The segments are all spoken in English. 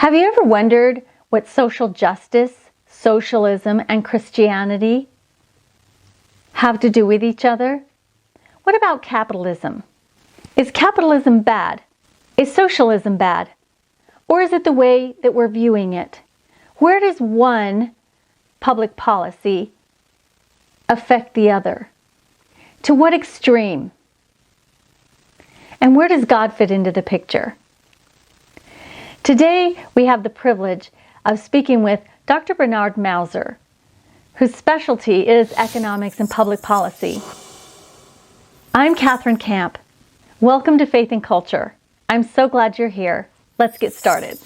Have you ever wondered what social justice, socialism, and Christianity have to do with each other? What about capitalism? Is capitalism bad? Is socialism bad? Or is it the way that we're viewing it? Where does one public policy affect the other? To what extreme? And where does God fit into the picture? Today, we have the privilege of speaking with Dr. Bernard Mauser, whose specialty is economics and public policy. I'm Catherine Camp. Welcome to Faith and Culture. I'm so glad you're here. Let's get started.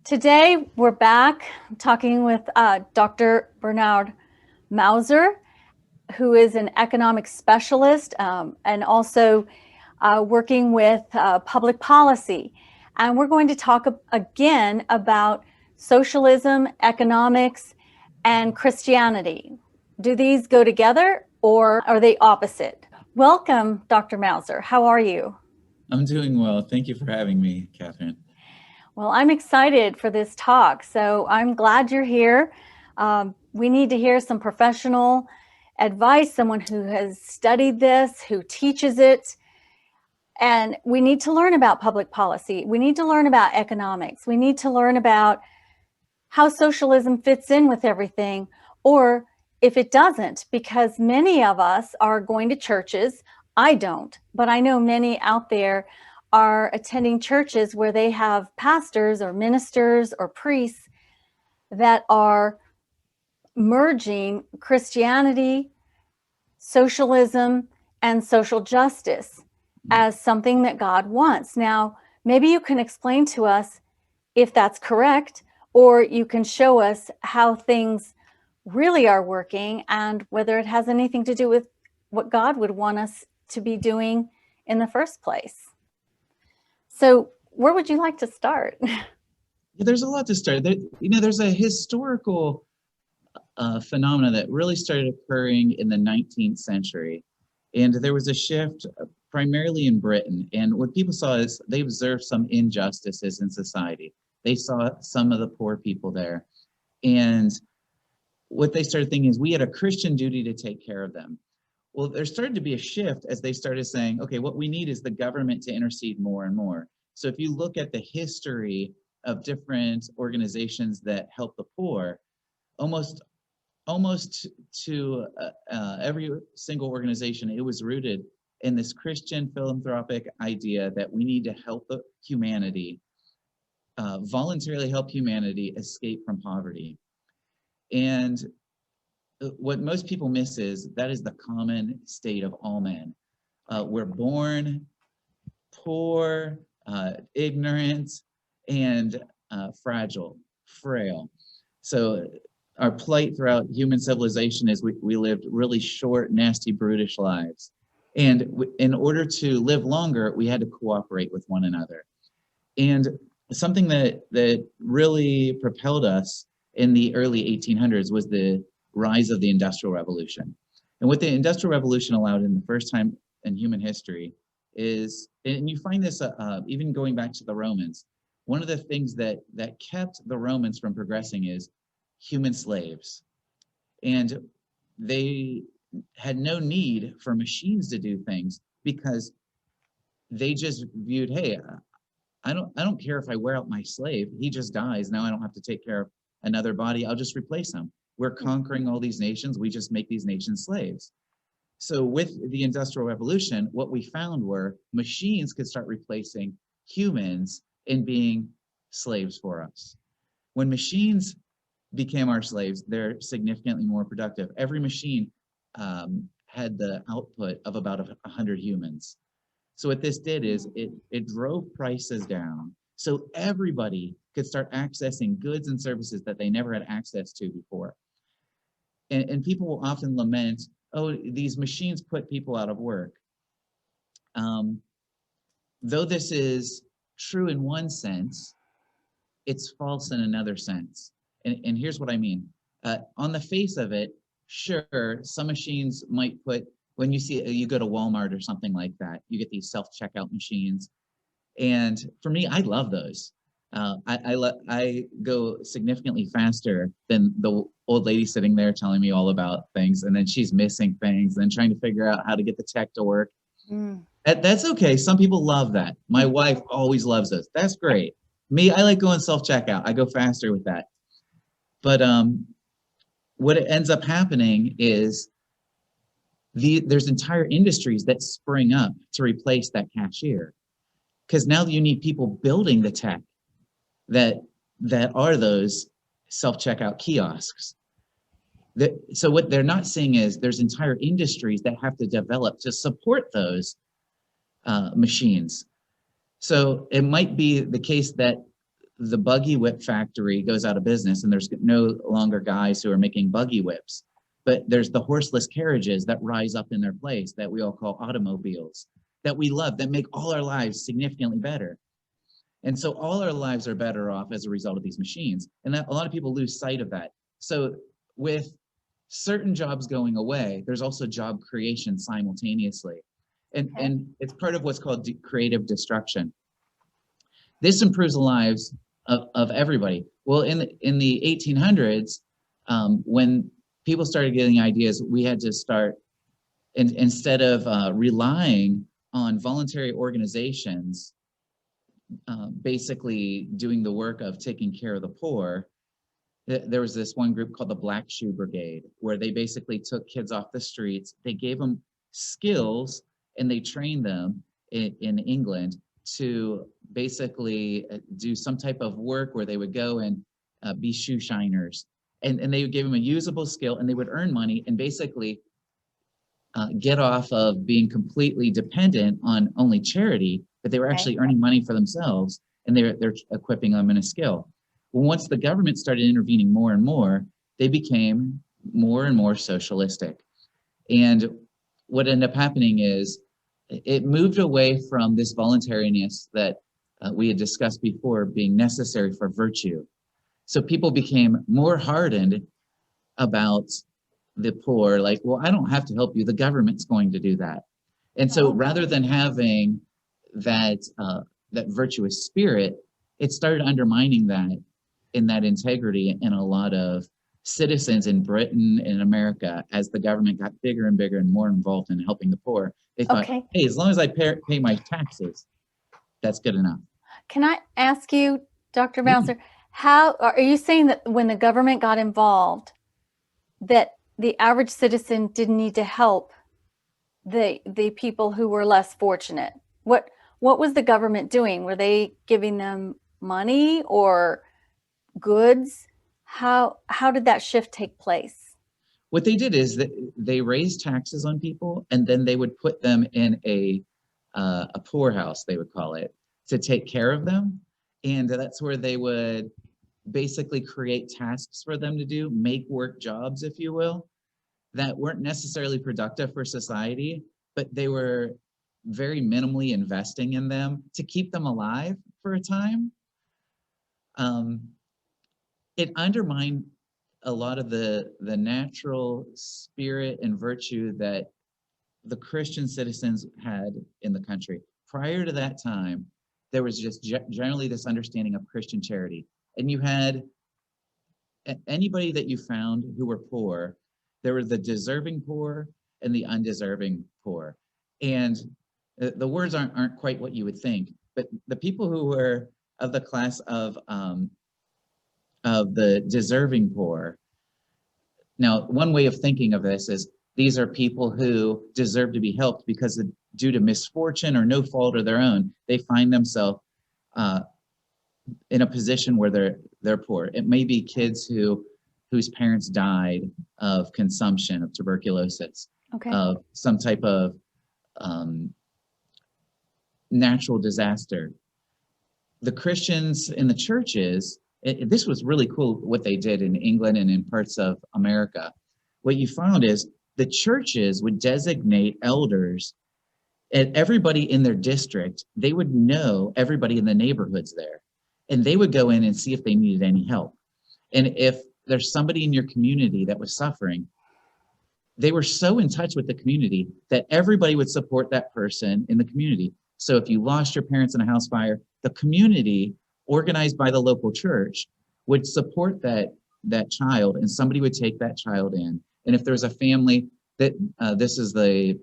Today, we're back talking with Dr. Bernard Mauser, who is an economic specialist and also working with public policy. And we're going to talk again about socialism, economics, and Christianity. Do these go together or are they opposite? Welcome, Dr. Mauser. How are you? I'm doing well. Thank you for having me, Catherine. Well, I'm excited for this talk, so I'm glad you're here. We need to hear some professional advice, someone who has studied this, who teaches it, and we need to learn about public policy. We need to learn about economics. We need to learn about how socialism fits in with everything, or if it doesn't, because many of us are going to churches. I don't, but I know many out there are attending churches where they have pastors or ministers or priests that are merging Christianity, socialism, and social justice as something that God wants. Now, maybe you can explain to us if that's correct, or you can show us how things really are working and whether it has anything to do with what God would want us to be doing in the first place. So where would you like to start? Yeah, there's a lot to start. There's a historical phenomena that really started occurring in the 19th century. And there was a shift primarily in Britain. And what people saw is they observed some injustices in society. They saw some of the poor people there. And what they started thinking is we had a Christian duty to take care of them. Well, there started to be a shift as they started saying, okay, what we need is the government to intercede more and more. So if you look at the history of different organizations that help the poor, almost to every single organization, it was rooted in this Christian philanthropic idea that we need to help humanity, voluntarily help humanity escape from poverty. And what most people miss is that is the common state of all men. We're born poor, ignorant, and fragile, frail. So our plight throughout human civilization is we lived really short, nasty, brutish lives. And in order to live longer, we had to cooperate with one another. And something that really propelled us in the early 1800s was the rise of the Industrial Revolution. And what the Industrial Revolution allowed in the first time in human history is, and you find this even going back to the Romans, one of the things that kept the Romans from progressing is human slaves. And they had no need for machines to do things because they just viewed, hey, I don't care if I wear out my slave. He just dies. Now I don't have to take care of another body. I'll just replace him. We're conquering all these nations. We just make these nations slaves. So with the Industrial Revolution, what we found were machines could start replacing humans in being slaves for us. When machines became our slaves, they're significantly more productive. Every machine had the output of about 100 humans. So what this did is it drove prices down. So everybody could start accessing goods and services that they never had access to before. And people will often lament, oh, these machines put people out of work. Though this is true in one sense, it's false in another sense. And here's what I mean. On the face of it, sure, some machines might put, when you go to Walmart or something like that, you get these self-checkout machines. And for me, I love those. I go significantly faster than the old lady sitting there telling me all about things, and then she's missing things, and then trying to figure out how to get the tech to work. That's okay. Some people love that. My wife always loves those. That's great. Me, I like going self-checkout. I go faster with that. But what it ends up happening is there's entire industries that spring up to replace that cashier, because now you need people building the tech that are those self-checkout kiosks. So what they're not seeing is there's entire industries that have to develop to support those machines. So it might be the case that the buggy whip factory goes out of business and there's no longer guys who are making buggy whips, but there's the horseless carriages that rise up in their place that we all call automobiles, that we love, that make all our lives significantly better. And so all our lives are better off as a result of these machines. And that, a lot of people lose sight of that. So with certain jobs going away, there's also job creation simultaneously. And it's part of what's called creative destruction. This improves the lives of everybody. Well, in the 1800s, when people started getting ideas, we had to start, instead of relying on voluntary organizations, basically doing the work of taking care of the poor, there was this one group called the Black Shoe Brigade, where they basically took kids off the streets, they gave them skills, and they trained them in England to basically do some type of work where they would go and be shoe shiners. And they would give them a usable skill, and they would earn money and basically get off of being completely dependent on only charity, but they were actually earning money for themselves, and they're equipping them in a skill. Well, once the government started intervening more and more, they became more and more socialistic. And what ended up happening is it moved away from this voluntariness that we had discussed before being necessary for virtue. So people became more hardened about the poor, like, well, I don't have to help you, the government's going to do that. And so rather than having that virtuous spirit, it started undermining that in that integrity in a lot of citizens in Britain and America. As the government got bigger and bigger and more involved in helping the poor, they thought, hey, as long as I pay my taxes, that's good enough. Can I ask you, Dr. Mauser, how are you saying that when the government got involved, that the average citizen didn't need to help the people who were less fortunate? What was the government doing? Were they giving them money or goods? How did that shift take place? What they did is that they raised taxes on people, and then they would put them in a poorhouse, they would call it, to take care of them. And that's where they would basically create tasks for them to do, make work jobs, if you will, that weren't necessarily productive for society, but they were very minimally investing in them to keep them alive for a time. It undermined a lot of the natural spirit and virtue that the Christian citizens had in the country. Prior to that time, there was just generally this understanding of Christian charity. And you had anybody that you found who were poor, there were the deserving poor and the undeserving poor. And the words aren't quite what you would think, but the people who were of the class of the deserving poor. Now, one way of thinking of this is these are people who deserve to be helped because due to misfortune or no fault of their own, they find themselves in a position where they're poor. It may be kids whose parents died of consumption, of tuberculosis, of some type of natural disaster. the Christians in the churches, this was really cool what they did in England and in parts of America. What you found is the churches would designate elders, and everybody in their district, they would know everybody in the neighborhoods there. And they would go in and see if they needed any help. And if there's somebody in your community that was suffering, they were so in touch with the community that everybody would support that person in the community. So if you lost your parents in a house fire, the community, organized by the local church, would support that child, and somebody would take that child in. And if there was a family that this is the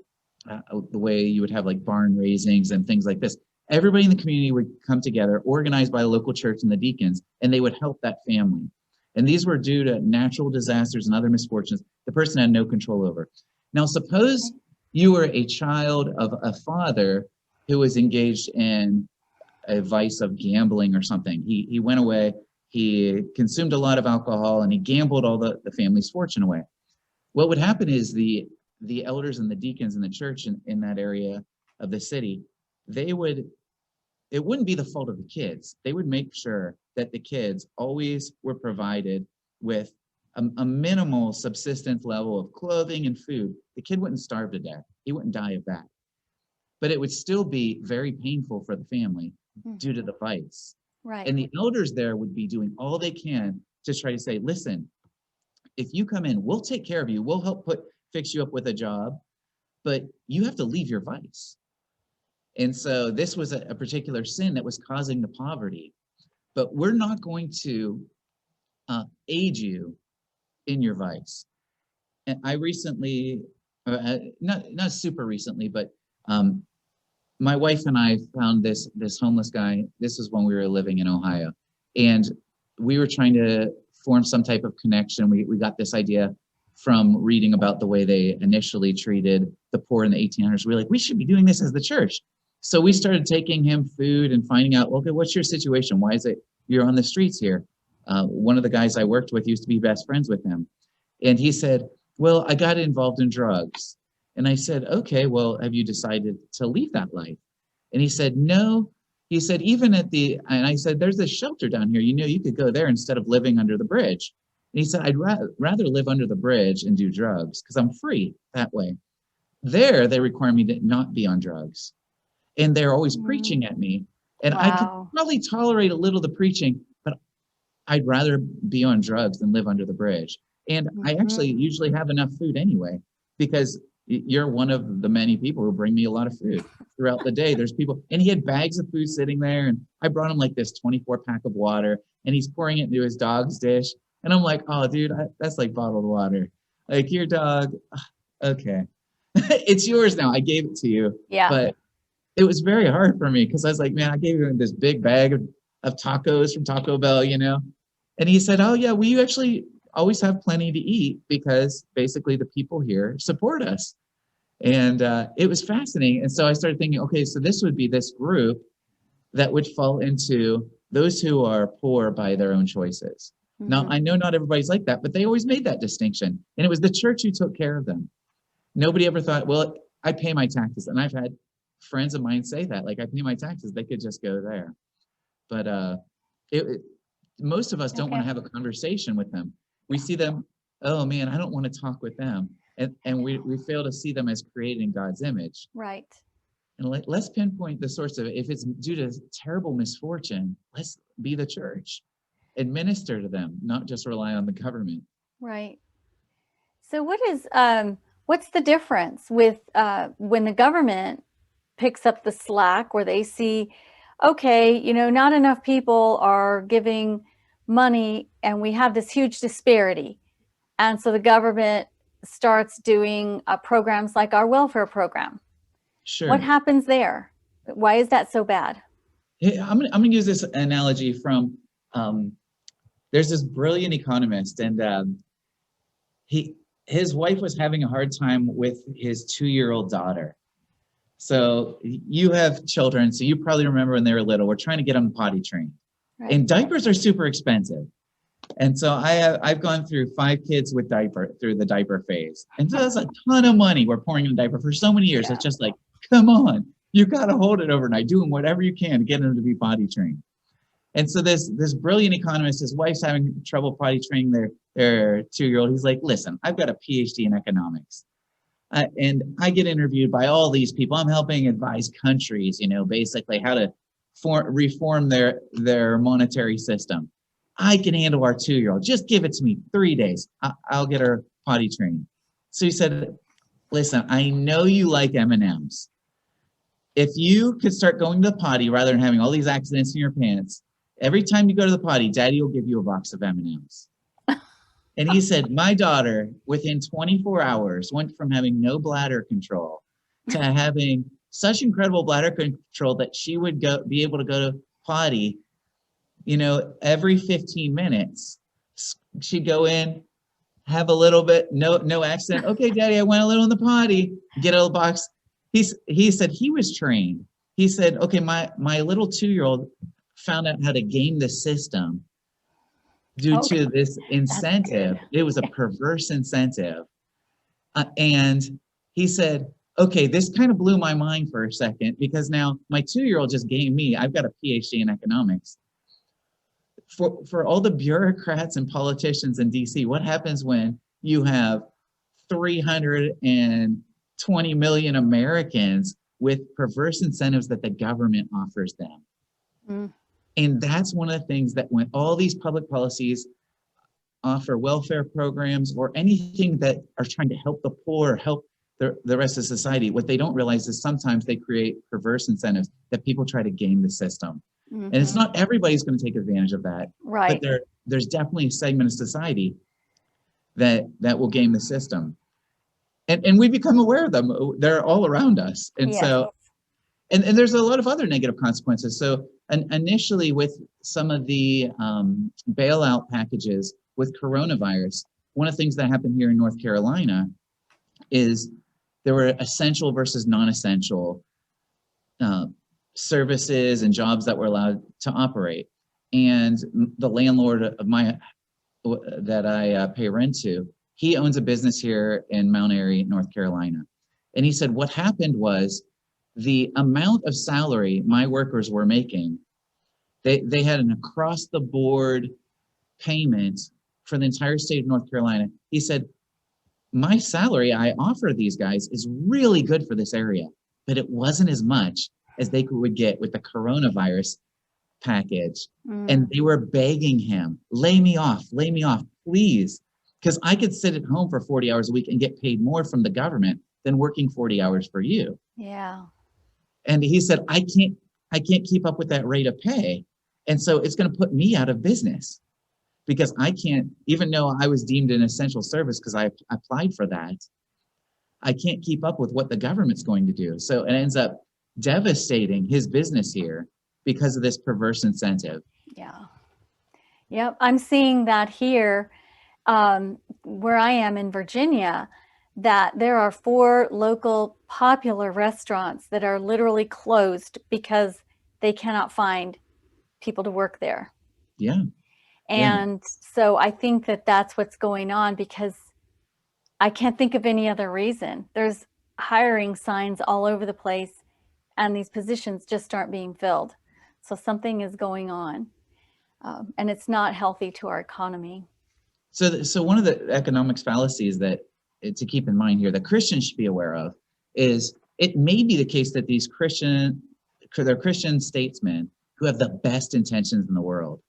way you would have like barn raisings and things like this, everybody in the community would come together, organized by the local church and the deacons, and they would help that family. And these were due to natural disasters and other misfortunes the person had no control over. Now, suppose you were a child of a father who was engaged in a vice of gambling or something. He went away, he consumed a lot of alcohol, and he gambled all the family's fortune away. What would happen is the elders and the deacons in the church in that area of the city, it wouldn't be the fault of the kids. They would make sure that the kids always were provided with a minimal subsistence level of clothing and food. The kid wouldn't starve to death. He wouldn't die of that. But it would still be very painful for the family due to the vice. Right. And the elders there would be doing all they can to try to say, listen, if you come in, we'll take care of you. We'll help fix you up with a job, but you have to leave your vice. And so this was a particular sin that was causing the poverty. But we're not going to aid you in your vice. And I recently, not super recently, but my wife and I found this homeless guy. This is when we were living in Ohio. And we were trying to form some type of connection. We got this idea from reading about the way they initially treated the poor in the 1800s. We're like, we should be doing this as the church. So we started taking him food and finding out, okay, what's your situation? Why is it you're on the streets here? One of the guys I worked with used to be best friends with him. And he said, well, I got involved in drugs. And I said, okay, well, have you decided to leave that life? And he said, no. He said, and I said, there's this shelter down here. You could go there instead of living under the bridge. And he said, I'd rather live under the bridge and do drugs because I'm free that way. There, they require me to not be on drugs. And they're always preaching at me. And I could probably tolerate a little of the preaching, but I'd rather be on drugs than live under the bridge. And I actually usually have enough food anyway, because you're one of the many people who bring me a lot of food throughout the day. There's people, and he had bags of food sitting there, and I brought him like this 24-pack of water, and he's pouring it into his dog's dish. And I'm like, oh, dude, that's like bottled water. Like, your dog, okay. It's yours now. I gave it to you. Yeah. But it was very hard for me because I was like, man, I gave him this big bag of tacos from Taco Bell, And he said, oh, yeah, we actually always have plenty to eat because basically the people here support us. And it was fascinating. And so I started thinking, okay, so this would be this group that would fall into those who are poor by their own choices. Now, I know not everybody's like that, but they always made that distinction. And it was the church who took care of them. Nobody ever thought, well, I pay my taxes. And I've had friends of mine say that, like, I pay my taxes, they could just go there. But most of us don't want to have a conversation with them. We see them, oh man, I don't want to talk with them. And we fail to see them as created in God's image. Right. And let's pinpoint the source of it. If it's due to terrible misfortune, let's be the church. Administer to them, not just rely on the government. Right. So what's the difference with when the government picks up the slack, where they see, okay, not enough people are giving money and we have this huge disparity. And so the government starts doing programs like our welfare program. Sure. What happens there? Why is that so bad? I'm gonna use this analogy from, there's this brilliant economist, and his wife was having a hard time with his 2-year-old daughter. So you have children, so you probably remember when they were little, we're trying to get them potty trained. Right. And diapers are super expensive. And so I've gone through 5 kids with through the diaper phase. And so that's a ton of money we're pouring in a diaper for so many years. Yeah. It's just like, come on, you got to hold it overnight, doing whatever you can to get them to be potty trained. And so this brilliant economist, his wife's having trouble potty training their 2-year-old. He's like, listen, I've got a PhD in economics. And I get interviewed by all these people. I'm helping advise countries, basically how to reform their monetary system. I can handle our 2-year-old. Just give it to me 3 days. I'll get her potty trained. So he said, listen, I know you like M&Ms. If you could start going to the potty rather than having all these accidents in your pants, every time you go to the potty, Daddy will give you a box of M&Ms. And he said, my daughter, within 24 hours, went from having no bladder control to having such incredible bladder control that she would be able to go to potty, every 15 minutes. She'd go in, have a little bit, no accident. Okay, Daddy, I went a little in the potty, get a little box. He said he was trained. He said, okay, my little 2-year-old found out how to game the system due to this incentive. It was a perverse incentive. And he said, okay, this kind of blew my mind for a second, because now my 2-year-old just gamed me. I've got a PhD in economics. For all the bureaucrats and politicians in DC, what happens when you have 320 million Americans with perverse incentives that the government offers them? Mm. And that's one of the things that when all these public policies offer welfare programs or anything that are trying to help the poor, help the rest of society, what they don't realize is sometimes they create perverse incentives that people try to game the system. Mm-hmm. And it's not everybody's going to take advantage of that. Right. But there's definitely a segment of society that will game the system. And we become aware of them. They're all around us. And yes. So, and there's a lot of other negative consequences. So initially with some of the bailout packages with coronavirus, one of the things that happened here in North Carolina is there were essential versus non-essential services and jobs that were allowed to operate. And the landlord of that I pay rent to, he owns a business here in Mount Airy, North Carolina. And he said what happened was the amount of salary my workers were making, they had an across-the-board payment for the entire state of North Carolina. He said, my salary I offer these guys is really good for this area, but it wasn't as much as they would get with the coronavirus package. Mm. And they were begging him, lay me off, please. Because I could sit at home for 40 hours a week and get paid more from the government than working 40 hours for you. Yeah. And he said, I can't keep up with that rate of pay. And so it's going to put me out of business because I can't, even though I was deemed an essential service because I applied for that, I can't keep up with what the government's going to do. So it ends up devastating his business here because of this perverse incentive. Yeah. Yep. I'm seeing that here where I am in Virginia, that there are 4 local popular restaurants that are literally closed because they cannot find people to work there. Yeah. And so I think that that's what's going on because I can't think of any other reason. There's hiring signs all over the place and these positions just aren't being filled. So something is going on and it's not healthy to our economy. So one of the economics fallacies that to keep in mind here that Christians should be aware of is it may be the case that these Christian statesmen who have the best intentions in the world,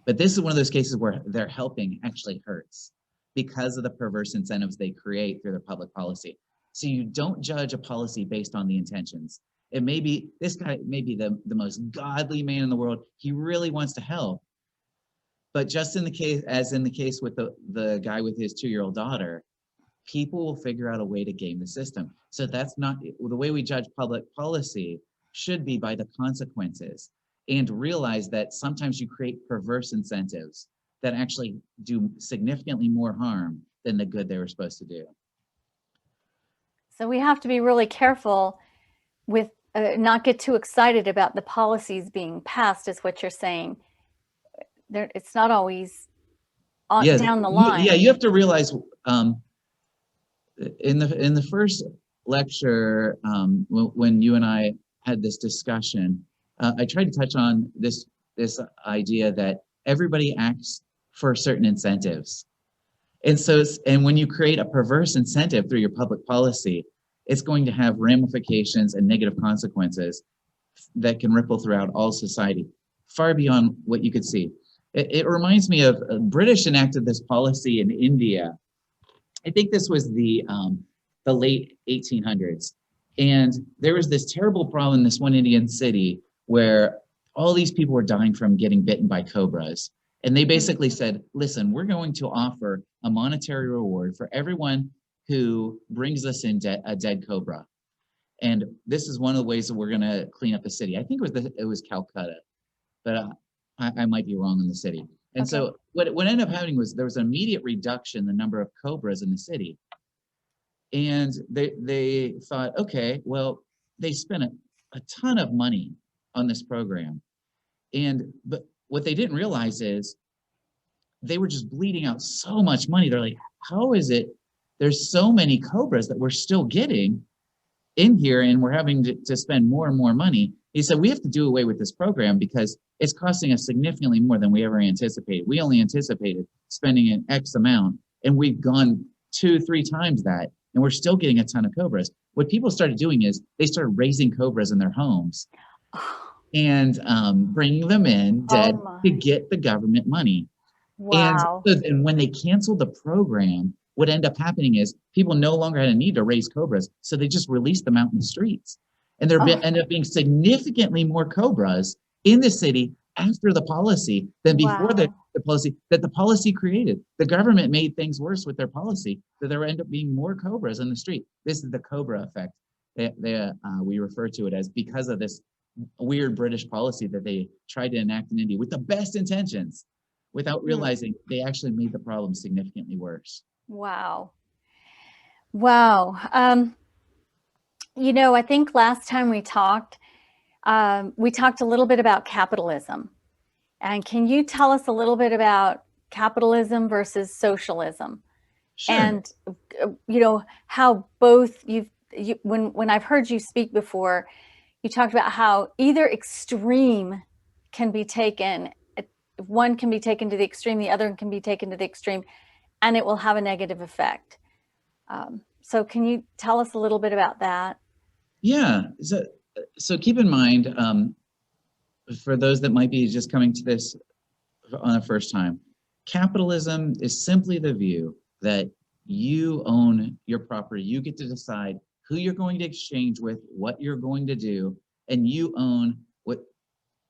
but this is one of those cases where their helping actually hurts because of the perverse incentives they create through their public policy. So you don't judge a policy based on the intentions. It may be, this guy may be the most godly man in the world. He really wants to help. But just in the case, as in the case with the guy with his 2-year-old daughter, people will figure out a way to game the system. So that's not, the way we judge public policy should be by the consequences and realize that sometimes you create perverse incentives that actually do significantly more harm than the good they were supposed to do. So we have to be really careful with not get too excited about the policies being passed, is what you're saying. It's not always down the line. You have to realize in the first lecture when you and I had this discussion, I tried to touch on this this idea that everybody acts for certain incentives. And so, and when you create a perverse incentive through your public policy, it's going to have ramifications and negative consequences that can ripple throughout all society, far beyond what you could see. It reminds me of British enacted this policy in India. I think this was the late 1800s. And there was this terrible problem in this one Indian city where all these people were dying from getting bitten by cobras. And they basically said, listen, we're going to offer a monetary reward for everyone who brings us in a dead cobra. And this is one of the ways that we're going to clean up the city. I think it was Calcutta, but I might be wrong in the city. And so what ended up happening was there was an immediate reduction in the number of cobras in the city. And they thought, okay, well, they spent a ton of money on this program. But what they didn't realize is they were just bleeding out so much money. They're like, how is it there's so many cobras that we're still getting in here and we're having to spend more and more money? He said, we have to do away with this program because it's costing us significantly more than we ever anticipated. We only anticipated spending an X amount, and we've gone 2-3 times that, and we're still getting a ton of cobras. What people started doing is they started raising cobras in their homes and bringing them in dead to get the government money. Wow. And when they canceled the program, what ended up happening is people no longer had a need to raise cobras, so they just released them out in the streets. And there ended up being significantly more cobras in the city after the policy than before the policy that the policy created. The government made things worse with their policy, so there ended up being more cobras in the street. This is the cobra effect. We refer to it as because of this weird British policy that they tried to enact in India with the best intentions, without realizing they actually made the problem significantly worse. Wow. Wow. You know, I think last time we talked a little bit about capitalism. And can you tell us a little bit about capitalism versus socialism? Sure. And, you know, how both when I've heard you speak before, you talked about how either extreme can be taken. One can be taken to the extreme, the other can be taken to the extreme, and it will have a negative effect. So can you tell us a little bit about that? Yeah. So keep in mind, for those that might be just coming to this on the first time, capitalism is simply the view that you own your property. You get to decide who you're going to exchange with, what you're going to do, and you own what,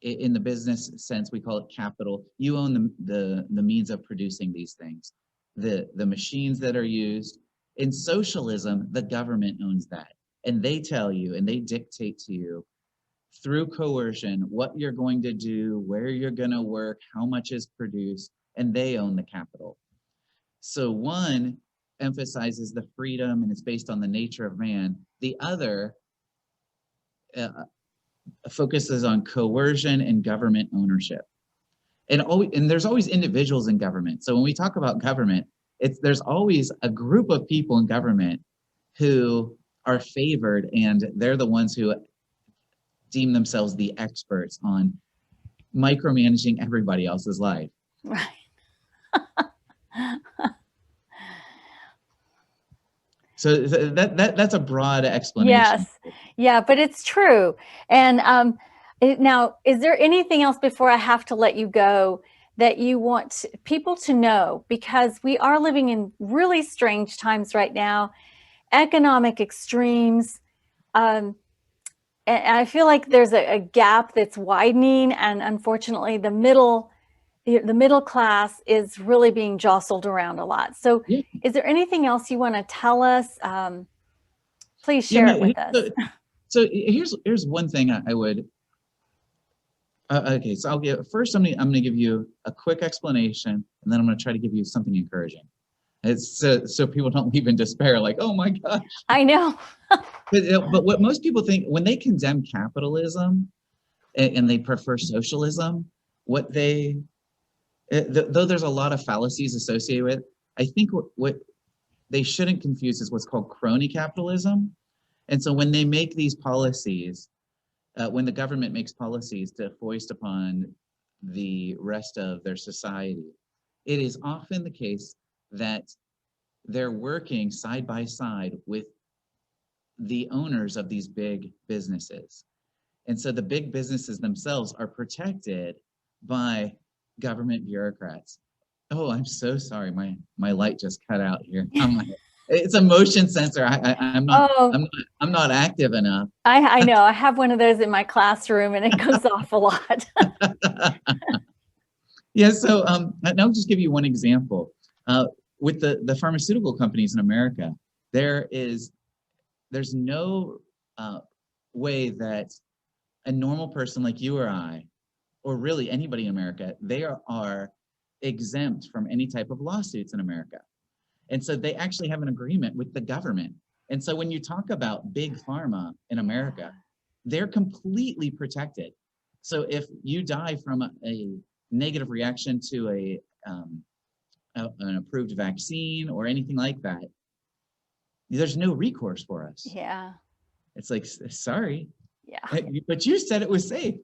in the business sense, we call it capital. You own the means of producing these things, the machines that are used. In socialism, the government owns that, and they tell you and they dictate to you through coercion what you're going to do, where you're going to work, how much is produced, and they own the capital. So one emphasizes the freedom and it's based on the nature of man. The other focuses on coercion and government ownership. And there's always individuals in government. So when we talk about government, there's always a group of people in government who are favored, and they're the ones who deem themselves the experts on micromanaging everybody else's life. Right. So that's a broad explanation. Yes. Yeah, but it's true. And now, is there anything else before I have to let you go that you want people to know? Because we are living in really strange times right now, economic extremes. And I feel like there's a gap that's widening, and unfortunately the middle class is really being jostled around a lot. So is there anything else you want to tell us? Please share it with us. So here's one thing I would, okay, so I'm going to give you a quick explanation, and then I'm going to try to give you something encouraging. It's so people don't leave in despair, like, oh my gosh. I know. But what most people think when they condemn capitalism and they prefer socialism, though there's a lot of fallacies associated with it, I think what they shouldn't confuse is what's called crony capitalism. And so when they make these policies, when the government makes policies to foist upon the rest of their society, it is often the case that they're working side by side with the owners of these big businesses. And so the big businesses themselves are protected by government bureaucrats. Oh, I'm so sorry. My light just cut out here. It's a motion sensor. I'm not Oh, I'm not active enough. I know. I have one of those in my classroom and it goes off a lot. Yeah, so and I'll just give you one example. With the pharmaceutical companies in America, there's no way that a normal person like you or I, or really anybody in America, they are exempt from any type of lawsuits in America. And so they actually have an agreement with the government. And so when you talk about big pharma in America, they're completely protected. So if you die from a negative reaction to an approved vaccine or anything like that, there's no recourse for us. Yeah. It's like, sorry, Yeah. but you said it was safe.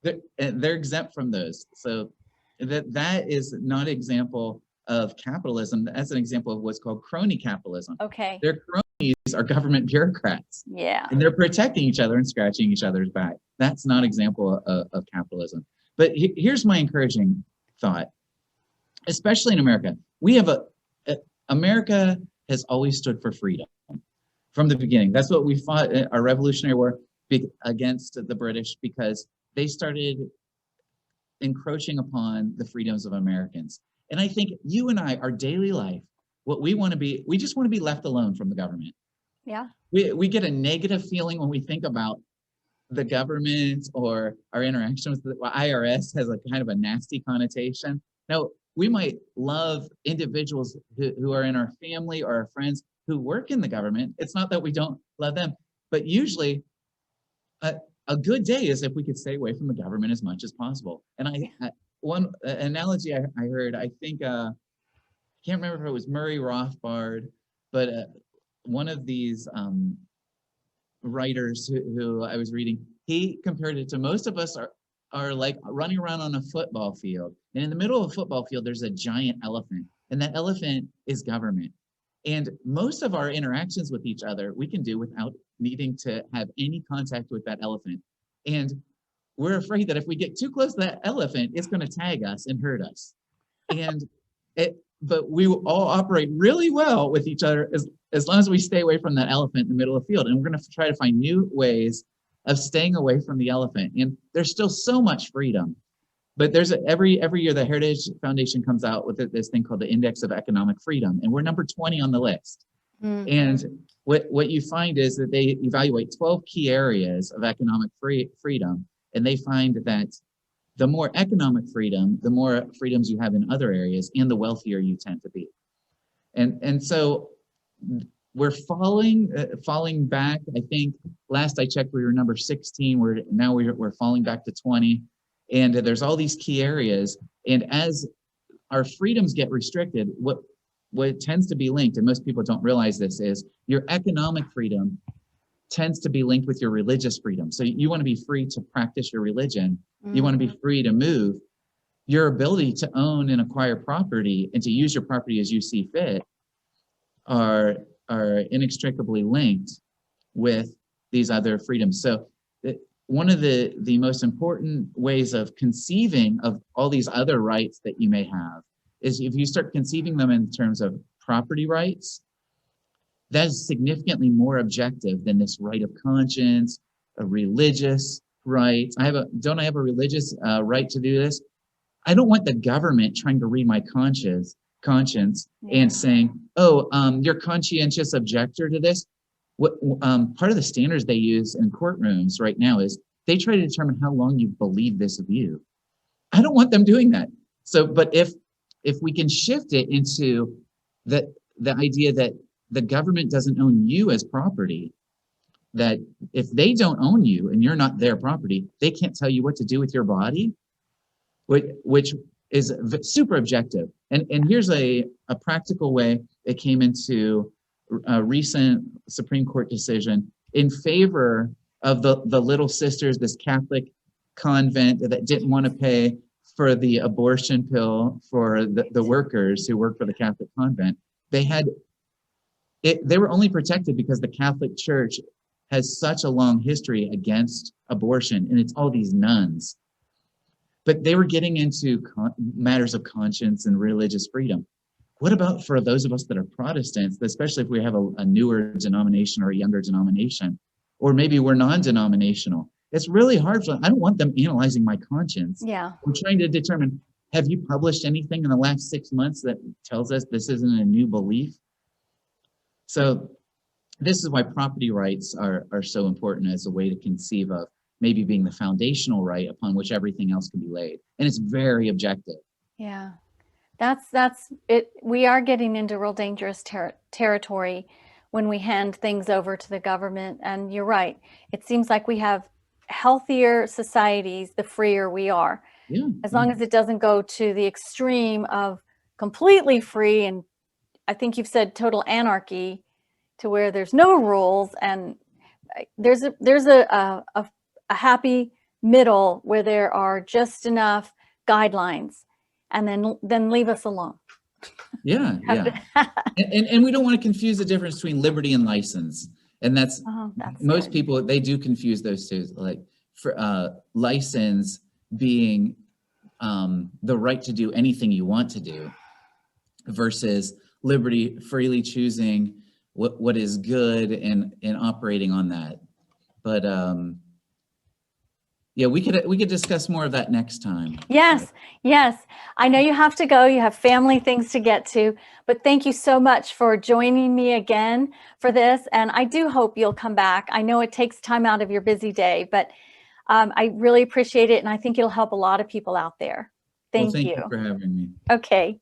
They're exempt from those. So that is not an example of capitalism. That's an example of what's called crony capitalism. Okay. Their cronies are government bureaucrats. Yeah. And they're protecting each other and scratching each other's back. That's not an example of capitalism. But here's my encouraging thought, especially in America. We have America has always stood for freedom from the beginning. That's what we fought in our Revolutionary War against the British, because they started encroaching upon the freedoms of Americans. And I think you and I, our daily life, what we want to be, we just want to be left alone from the government. Yeah. We get a negative feeling when we think about the government or our interaction with the IRS has a kind of a nasty connotation. Now, we might love individuals who are in our family or our friends who work in the government. It's not that we don't love them, but usually a good day is if we could stay away from the government as much as possible. And one analogy I heard, I think, can't remember if it was Murray Rothbard, but one of these writers who I was reading, he compared it to most of us are like running around on a football field. And in the middle of a football field, there's a giant elephant. And that elephant is government. And most of our interactions with each other, we can do without needing to have any contact with that elephant. And we're afraid that if we get too close to that elephant, it's going to tag us and hurt us. But we all operate really well with each other as long as we stay away from that elephant in the middle of the field. And we're going to try to find new ways of staying away from the elephant. And there's still so much freedom. But there's every year the Heritage Foundation comes out with this thing called the Index of Economic Freedom, and we're number 20 on the list. Mm-hmm. And what you find is that they evaluate 12 key areas of economic freedom, and they find that the more economic freedom, the more freedoms you have in other areas, and the wealthier you tend to be. And so we're falling back. I think last I checked, we were number 16. We're falling back to 20. And there's all these key areas. And as our freedoms get restricted, what tends to be linked, and most people don't realize this, is your economic freedom tends to be linked with your religious freedom. So you want to be free to practice your religion. Mm-hmm. You want to be free to move. Your ability to own and acquire property and to use your property as you see fit are inextricably linked with these other freedoms. So one of the most important ways of conceiving of all these other rights that you may have is if you start conceiving them in terms of property rights, that is significantly more objective than this right of conscience, a religious right. Don't I have a religious right to do this? I don't want the government trying to read my conscience and saying, oh, you're conscientious objector to this. What part of the standards they use in courtrooms right now is they try to determine how long you believe this view. I don't want them doing that. So, but if we can shift it into the idea that the government doesn't own you as property, that if they don't own you and you're not their property, they can't tell you what to do with your body, which is super objective. And here's a practical way it came into a recent Supreme Court decision in favor of the Little Sisters, this Catholic convent that didn't want to pay for the abortion pill for the workers who worked for the Catholic convent. They were only protected because the Catholic Church has such a long history against abortion, and it's all these nuns. But they were getting into matters of conscience and religious freedom. What about for those of us that are Protestants, especially if we have a newer denomination or a younger denomination, or maybe we're non-denominational? It's really hard for them. I don't want them analyzing my conscience. Yeah. I'm trying to determine, have you published anything in the last 6 months that tells us this isn't a new belief? So this is why property rights are so important as a way to conceive of maybe being the foundational right upon which everything else can be laid. And it's very objective. Yeah. That's it. We are getting into real dangerous territory when we hand things over to the government. And you're right. It seems like we have healthier societies, the freer we are. Yeah. As long as it doesn't go to the extreme of completely free, and I think you've said total anarchy, to where there's no rules, and there's a happy middle where there are just enough guidelines, and then leave us alone. Yeah, yeah. And we don't want to confuse the difference between liberty and license. And that's most scary. people, they do confuse those two, like for license being the right to do anything you want to do, versus liberty, freely choosing what is good and operating on that. But yeah, we could discuss more of that next time. Yes, yes. I know you have to go. You have family things to get to, but thank you so much for joining me again for this. And I do hope you'll come back. I know it takes time out of your busy day, but I really appreciate it. And I think it'll help a lot of people out there. Thank you. Well, thank you for having me. Okay.